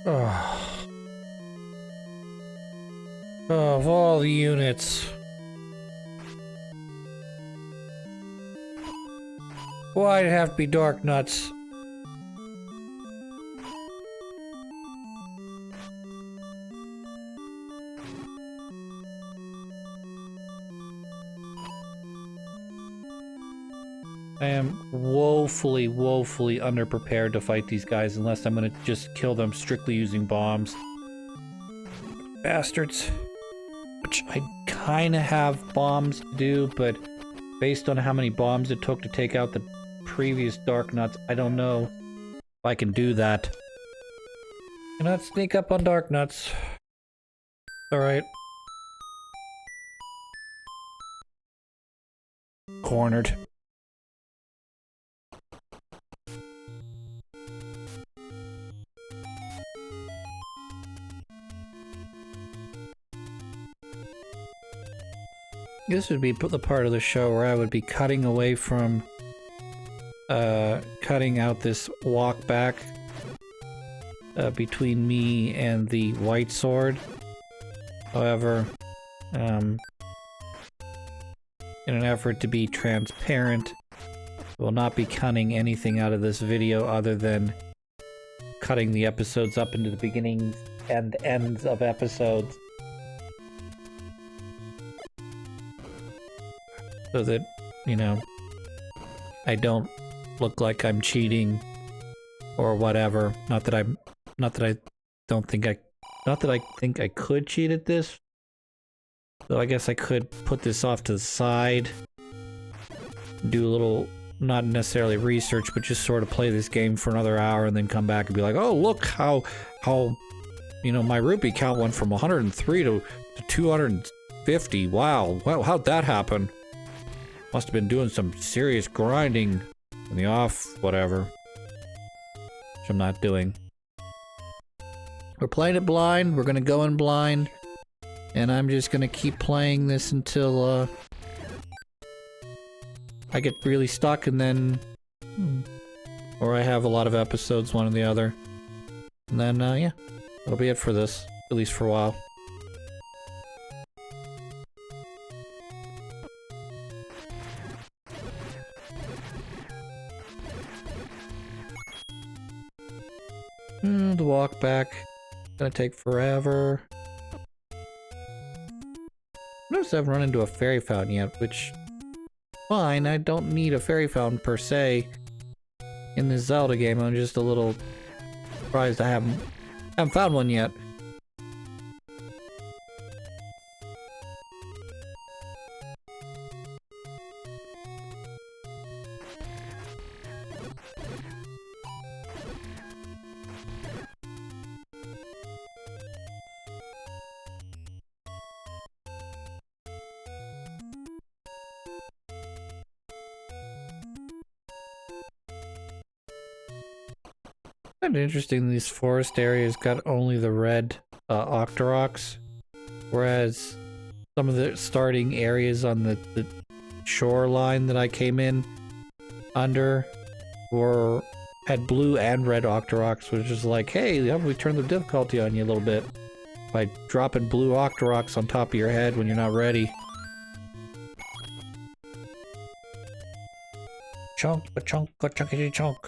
Oh. Of all the units. Why'd it have to be Dark Nuts? I am woefully underprepared to fight these guys unless I'm gonna just kill them strictly using bombs. Bastards. Which I kinda have bombs to do, but based on how many bombs it took to take out the previous Dark Nuts, I don't know if I can do that. Cannot sneak up on Dark Nuts. Alright. Cornered. This would be the part of the show where I would be cutting away from cutting out this walk back between me and the white sword. However, in an effort to be transparent, I will not be cutting anything out of this video other than cutting the episodes up into the beginnings and ends of episodes. So that, you know, I don't look like I'm cheating or whatever. Not that I think I could cheat at this. So I guess I could put this off to the side, do a little, not necessarily research, but just sort of play this game for another hour and then come back and be like, oh, look how, you know, my rupee count went from 103 to 250. Wow, how'd that happen? Must have been doing some serious grinding in the off, whatever. Which I'm not doing. We're playing it blind. We're gonna go in blind. And I'm just gonna keep playing this until, I get really stuck and then... or I have a lot of episodes, one or the other. And then, yeah. That'll be it for this. At least for a while. The walk back. Gonna take forever. Notice I haven't run into a fairy fountain yet, which... fine, I don't need a fairy fountain per se in this Zelda game. I'm just a little surprised I haven't found one yet. Kind of interesting, these forest areas got only the red Octoroks, whereas some of the starting areas on the shoreline that I came in under had blue and red Octoroks, which is like, hey, how about we turn the difficulty on you a little bit by dropping blue Octoroks on top of your head when you're not ready. Chunk, a chunk, a chunkity chunk.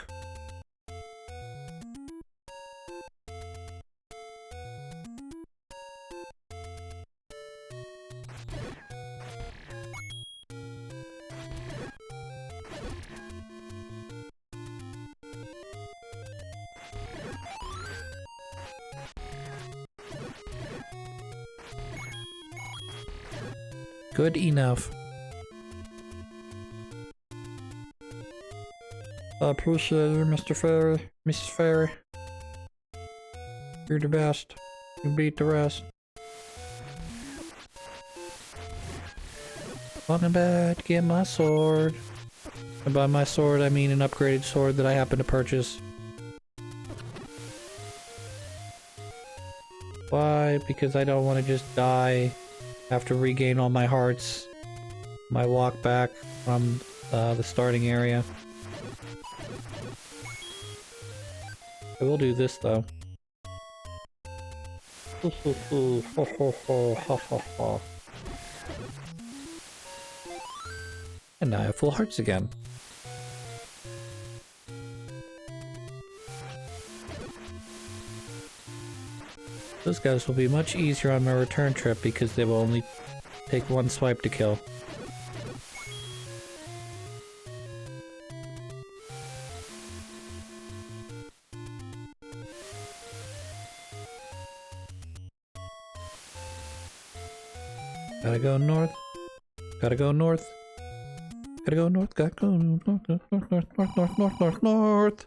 Good enough. I appreciate you, Mr. Fairy. Mrs. Fairy. You're the best. You beat the rest. Welcome back to get my sword. And by my sword, I mean an upgraded sword that I happen to purchase. Why? Because I don't want to just die. Have to regain all my hearts. My walk back from the starting area. I will do this though. And now I have full hearts again. Those guys will be much easier on my return trip because they will only take one swipe to kill. Gotta go north. Gotta go north. Gotta go north. Gotta go north, north, north, north, north, north, north, north.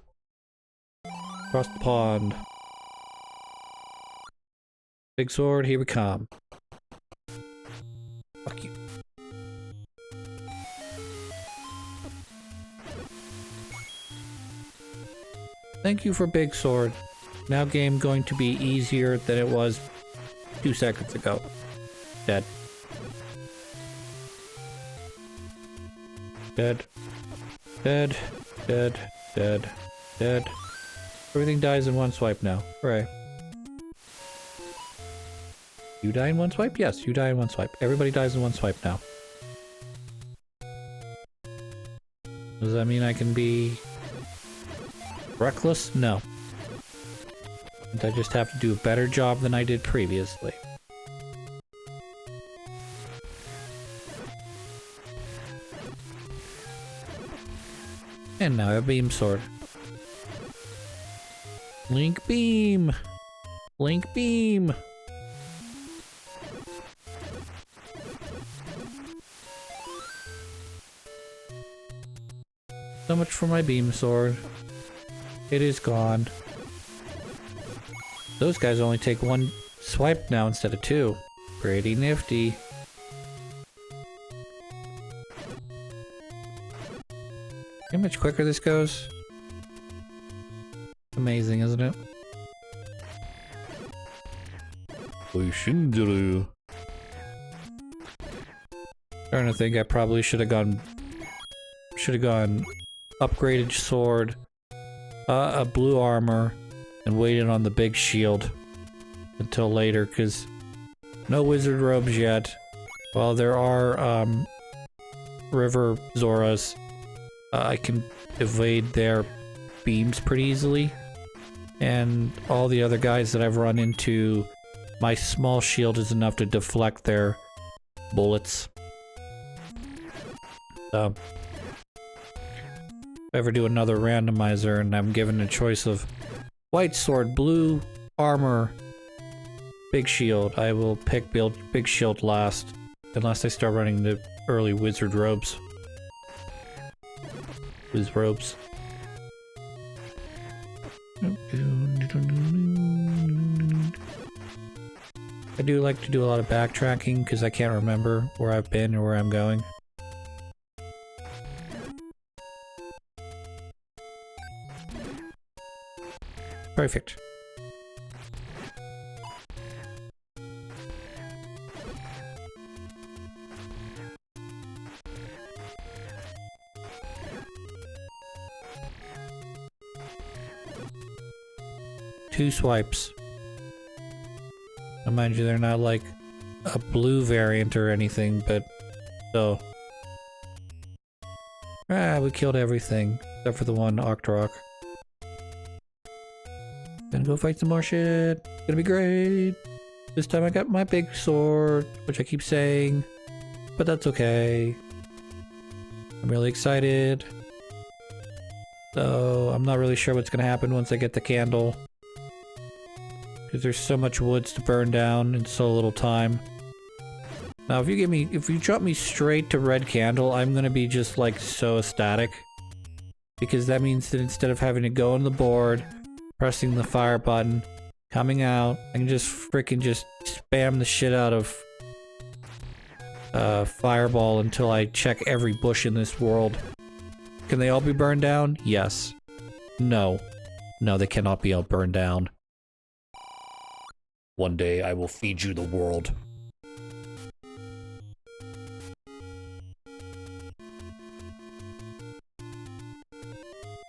Across the pond. Big sword, here we come. Fuck you. Thank you for big sword. Now game going to be easier than it was 2 seconds ago. Dead. Dead. Dead. Dead. Dead. Dead. Everything dies in one swipe now. Hooray. You die in one swipe? Yes, you die in one swipe. Everybody dies in one swipe now. Does that mean I can be reckless? No. I just have to do a better job than I did previously. And now I have beam sword. Link beam! Link beam! So much for my beam sword. It is gone. Those guys only take one swipe now instead of 2. Pretty nifty. See how much quicker this goes? Amazing, isn't it? Starting to think I probably should have gone upgraded sword, a blue armor, and waited on the big shield until later, because no wizard robes yet. While there are river Zoras, I can evade their beams pretty easily, and all the other guys that I've run into, my small shield is enough to deflect their bullets. So if I ever do another randomizer and I'm given a choice of white sword, blue armor, big shield, I will pick big shield last, unless I start running the early wizard robes. Wiz robes. I do like to do a lot of backtracking because I can't remember where I've been or where I'm going. Perfect. Two swipes. Now mind you, they're not like a blue variant or anything, but so. Ah, we killed everything except for the one Octorok. Gonna go fight some more shit. Gonna be great. This time I got my big sword, which I keep saying, but that's okay. I'm really excited. So I'm not really sure what's gonna happen once I get the candle, because there's so much woods to burn down in so little time. Now if you drop me straight to red candle, I'm gonna be just like so ecstatic, because that means that instead of having to go on the board, pressing the fire button, coming out, I can just freaking just spam the shit out of fireball until I check every bush in this world. Can they all be burned down? Yes. No. No, they cannot be all burned down. One day I will feed you the world.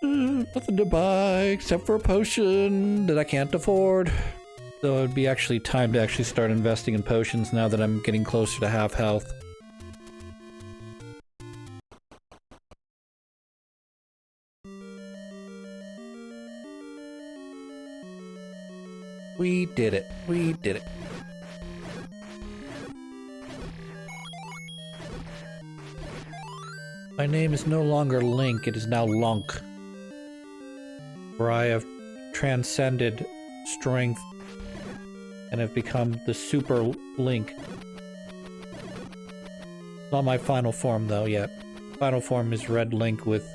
Nothing to buy except for a potion that I can't afford. So it would be actually time to actually start investing in potions now that I'm getting closer to half health. We did it. We did it. My name is no longer Link, it is now Lunk. For I have transcended strength and have become the Super Link. Not my final form though yet. Final form is Red Link with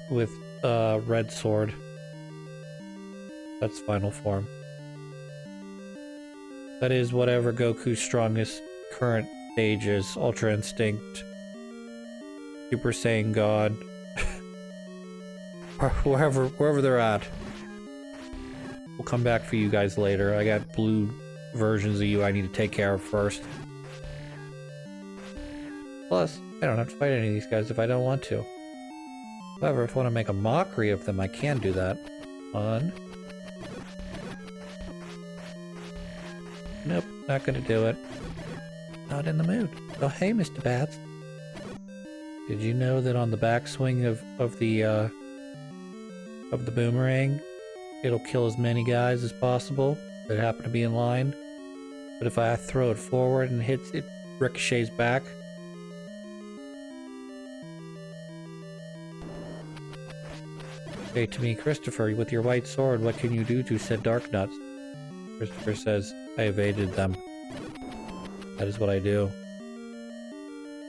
red sword. That's final form. That is whatever Goku's strongest current stage is. Ultra Instinct, Super Saiyan God, wherever they're at. We'll come back for you guys later. I got blue versions of you I need to take care of first. Plus, I don't have to fight any of these guys if I don't want to. However, if I want to make a mockery of them, I can do that. Fun. Nope, not gonna do it. Not in the mood. Oh, hey, Mr. Bats. Did you know that on the backswing of the boomerang, it'll kill as many guys as possible that happen to be in line? But if I throw it forward and hits it, ricochets back. Say to me, Christopher, with your white sword, what can you do to said dark nuts? Christopher says, I evaded them. That is what I do.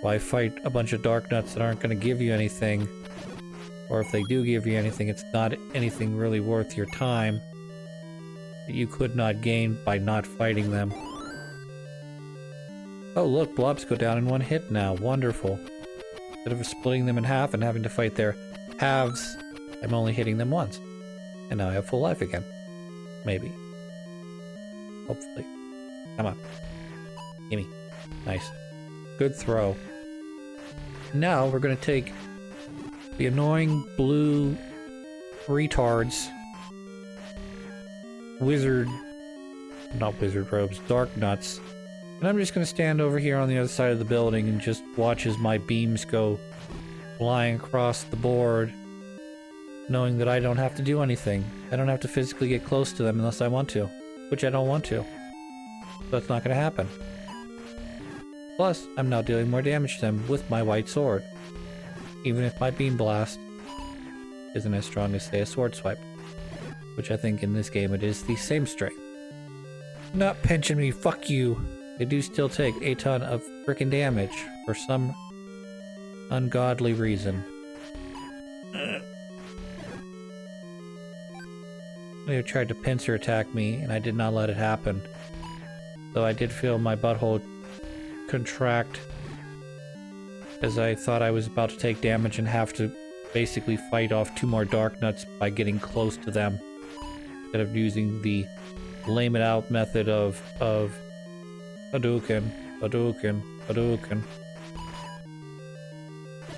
Why fight a bunch of dark nuts that aren't going to give you anything? Or if they do give you anything, it's not anything really worth your time that you could not gain by not fighting them. Oh look, blobs go down in one hit now. Wonderful. Instead of splitting them in half and having to fight their halves, I'm only hitting them once. And now I have full life again. Maybe. Hopefully. Come on. Gimme. Nice. Good throw. Now we're gonna take the annoying blue retards, not wizard robes, dark nuts, and I'm just gonna stand over here on the other side of the building and just watch as my beams go flying across the board, knowing that I don't have to do anything. I don't have to physically get close to them unless I want to, which I don't want to. So that's not gonna happen. Plus, I'm now dealing more damage to them with my white sword. Even if my beam blast isn't as strong as, say, a sword swipe. Which I think in this game it is the same strength. Not pinching me, fuck you! They do still take a ton of frickin' damage for some ungodly reason. They tried to pincer attack me, and I did not let it happen. Though I did feel my butthole contract as I thought I was about to take damage and have to basically fight off two more dark nuts by getting close to them instead of using the lame it out method of Hadouken.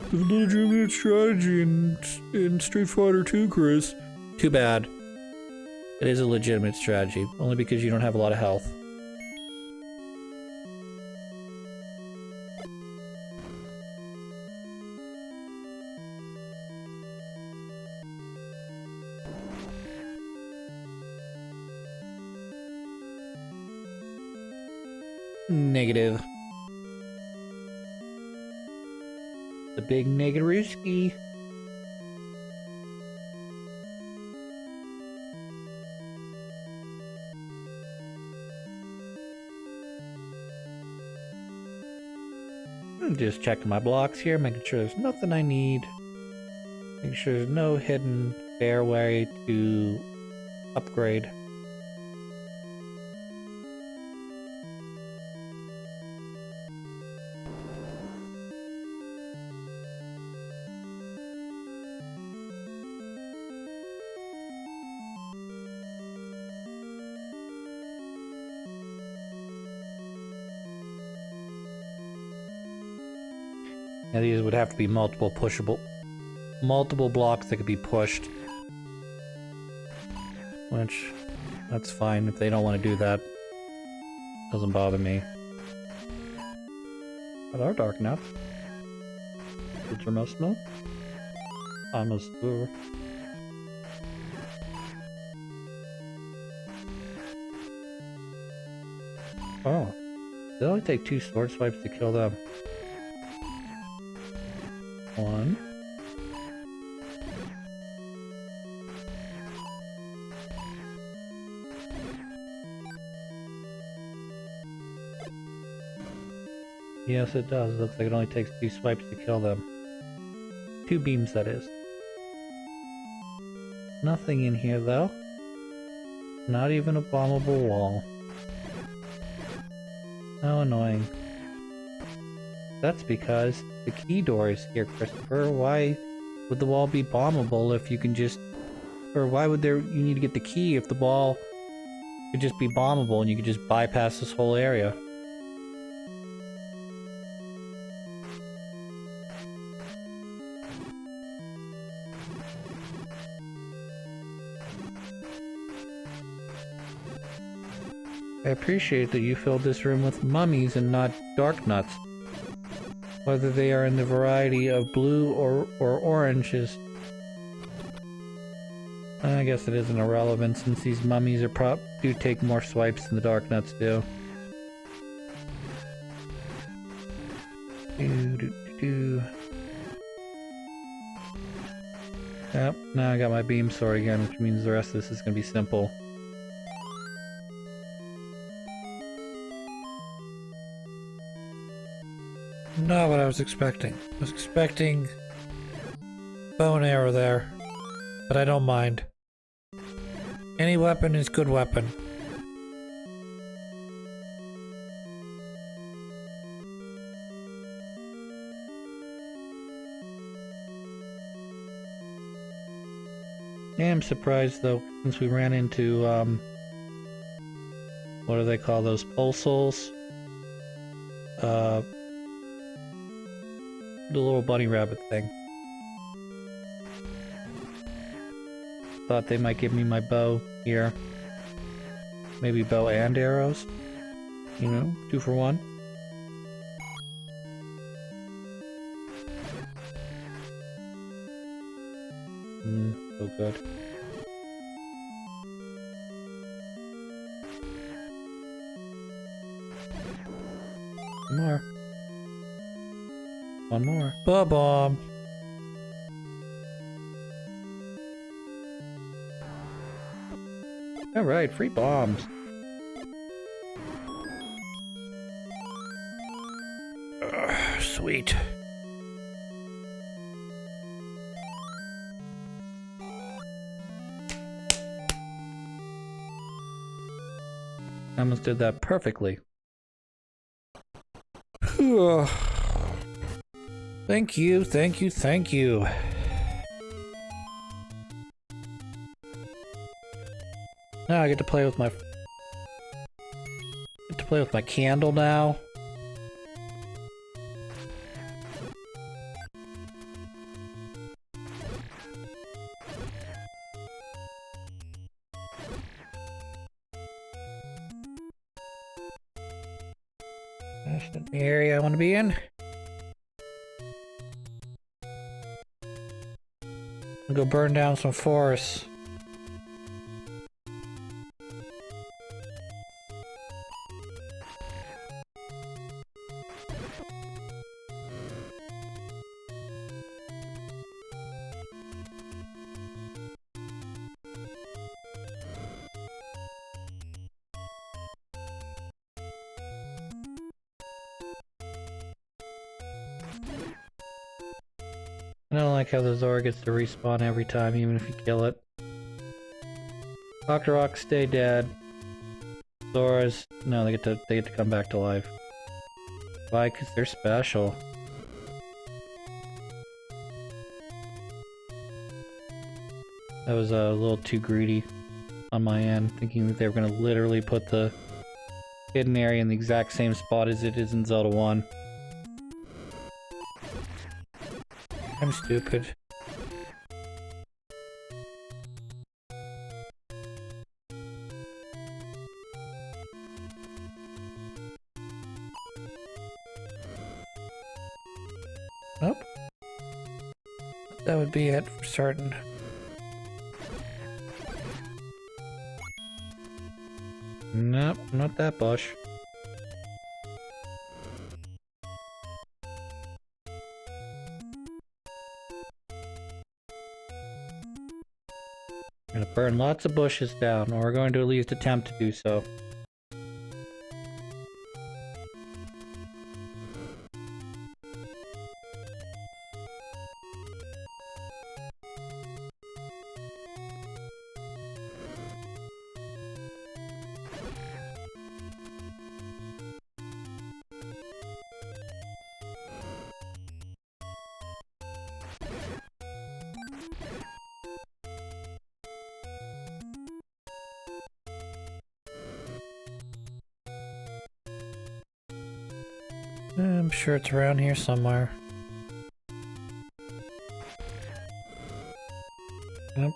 It's a legitimate strategy in Street Fighter 2, Chris. Too bad. It is a legitimate strategy, only because you don't have a lot of health. Negative. The big negaruski. I'm just checking my blocks here, making sure there's nothing I need. Making sure there's no hidden fairway to upgrade. Now these would have to be multiple blocks that could be pushed. Which, that's fine if they don't want to do that. Doesn't bother me. Hello, Dark Nuts. Did you miss me? I missed you. Oh. They only take 2 sword swipes to kill them. 1. Yes, it does. Looks like it only takes 2 swipes to kill them. 2 beams, that is. Nothing in here, though. Not even a bombable wall. How annoying. That's because the key door is here, Christopher. Why would the wall be bombable if you can just... Or why would you need to get the key if the wall could just be bombable and you could just bypass this whole area? I appreciate that you filled this room with mummies and not dark nuts. Whether they are in the variety of blue or orange is... I guess it isn't irrelevant since these mummies do take more swipes than the dark nuts do. Yep, now I got my beam sword again, which means the rest of this is going to be simple. Not what I was expecting. I was expecting bow and arrow there, but I don't mind. Any weapon is good weapon. I am surprised though, since we ran into, what do they call those, pulsals? The little bunny rabbit thing. Thought they might give me my bow here. Maybe bow and arrows? You know, 2 for 1. So good. More. One more. Ba-bomb! Alright, free bombs. Sweet. I almost did that perfectly. Thank you, thank you, thank you. Now I get to play with my candle now. That's the area I want to be in. I'll go burn down some forests. I don't like how the Zora gets to respawn every time, even if you kill it. Dr. Rock, stay dead. Zoras, no, they get to come back to life. Why? Because they're special. That was a little too greedy on my end, thinking that they were going to literally put the hidden area in the exact same spot as it is in Zelda 1. I'm stupid. That would be it for certain. Nope, not that bush. I'm gonna burn lots of bushes down, or we're going to at least attempt to do so. I'm sure it's around here somewhere. Yep.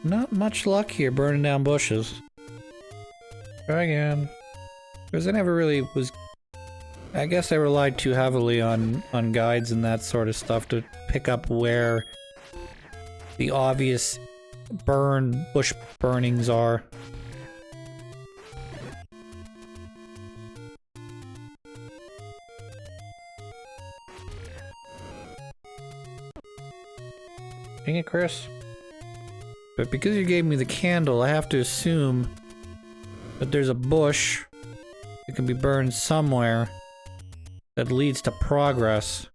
Not much luck here burning down bushes. Try again. Because I never really was... I guess I relied too heavily on guides and that sort of stuff to pick up where the obvious bush burnings are. Dang it, Chris. But because you gave me the candle, I have to assume that there's a bush that can be burned somewhere that leads to progress.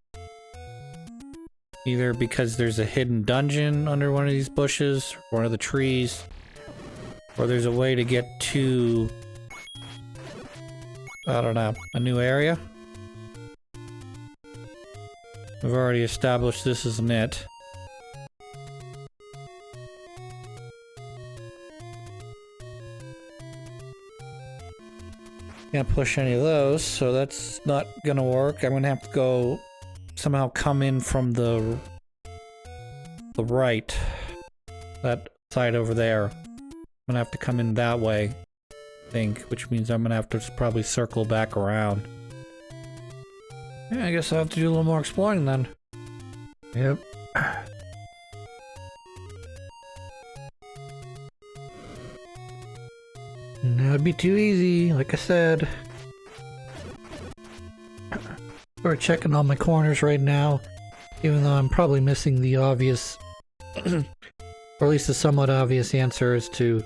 Either because there's a hidden dungeon under one of these bushes, one of the trees, or there's a way to get to, I don't know, a new area. We've already established this isn't it. Can't push any of those, so that's not gonna work. I'm gonna have to go somehow come in from the right. That side over there. I'm gonna have to come in that way, I think, which means I'm gonna have to probably circle back around. Yeah, I guess I'll have to do a little more exploring then. Yep. That would be too easy, like I said. We're checking all my corners right now, even though I'm probably missing the obvious, or at least the somewhat obvious answer as to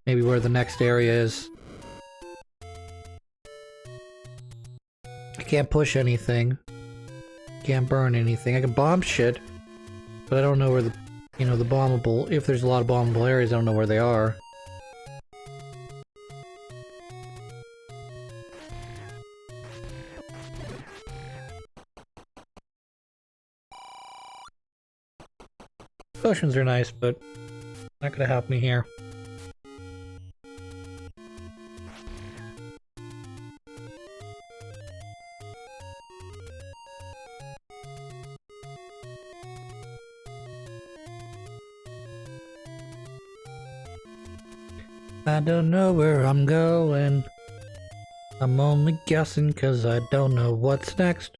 maybe where the next area is. I can't push anything. Can't burn anything. I can bomb shit, but I don't know where the, you know, the bombable, if there's a lot of bombable areas, I don't know where they are. Potions are nice, but not gonna help me here. I don't know where I'm going. I'm only guessing 'cause I don't know what's next.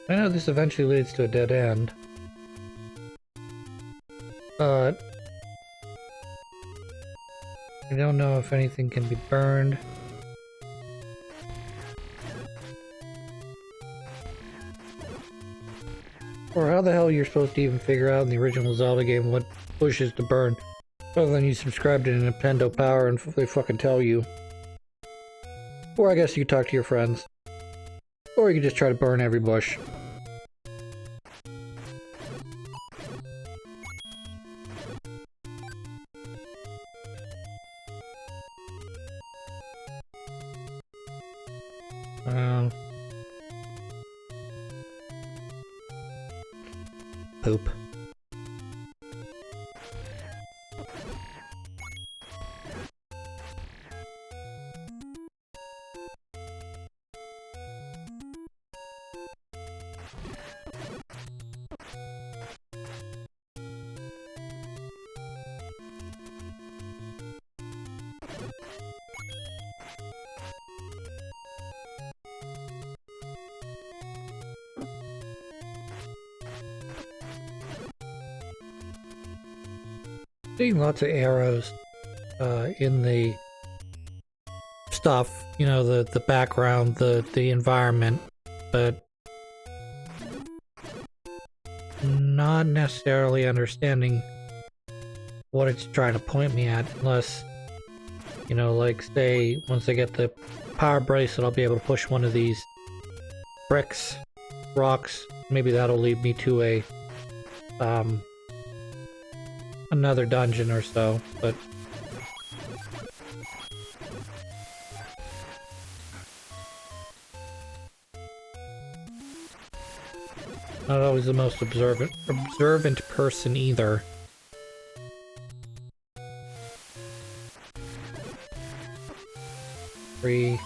I know this eventually leads to a dead end, but I don't know if anything can be burned. Or how the hell you're supposed to even figure out in the original Zelda game what bushes to burn, other than you subscribe to Nintendo Power and they fucking tell you. Or I guess you talk to your friends. Or you can just try to burn every bush. Poop. Seeing lots of arrows in the stuff, you know, the background, the environment, but not necessarily understanding what it's trying to point me at, unless, you know, like say once I get the power bracelet, I'll be able to push one of these bricks, rocks. Maybe that'll lead me to a another dungeon or so, but not always the most observant person either. Three.